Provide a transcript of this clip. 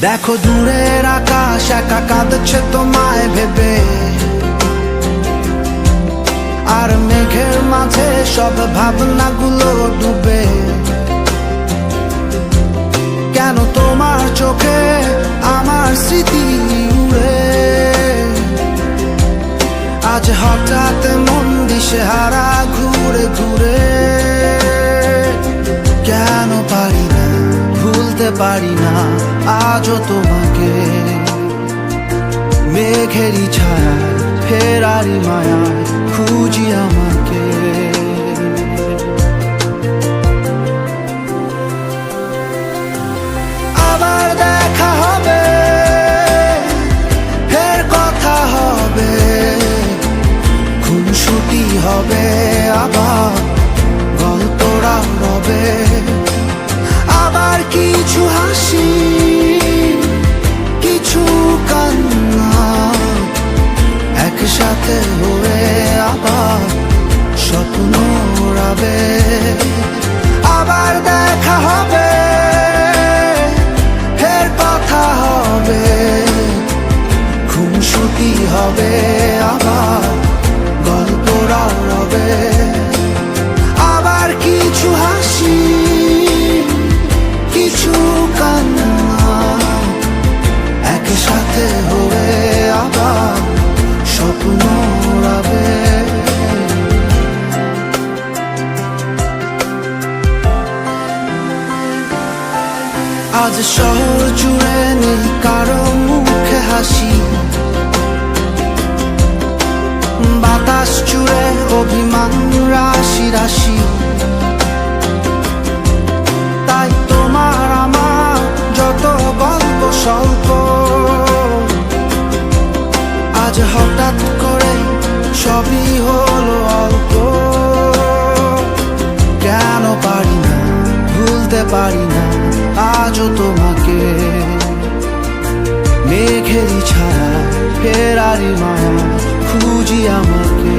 দেখো দূরের আকাশ একা কাঁদছে তোমায় ভেবে, আর মেঘের মাঝে সব ভাবনাগুলো ডুবে। কেন তোমার চোখে আমার স্মৃতি উড়ে, আজ হঠাৎ মন দিশেহারা ঘুরে ঘুরে। কেন পারি না ভুলতে পারি না আজও তোমাকে, মেঘেরই ছায়া ফেরারি মায়া খুঁজি আমাকে। আবার দেখা হবে, ফের কথা হবে, খুনসুটি হবে, আবার গল্পরা রবে। আবার কিছু হাসি, কিছু কান্না, একসাথে হয়ে আবার স্বপ্ন উড়াবে। আবার দেখা হবে, ফের কথা হবে, খুনসুটি হবে, আবার গল্পরা রবে। আবার কিছু হাসি, কিছু কান্না, একসাথে হয়ে আবার স্বপ্ন উড়াবে। আজ শহর জুড়ে নেই কারো মুখে হাসি, বাতাস জুড়ে অভিমান রাশি রাশি। তাই তোমার আমার যত গল্প স্বল্প, আজ হঠাৎ করে সবই হলো অল্প। কেন পারি না ভুলতে পারি না আজও তোমাকে, মেঘেরই ছায়া ফেরারি মায়া খুঁজি আমাকে।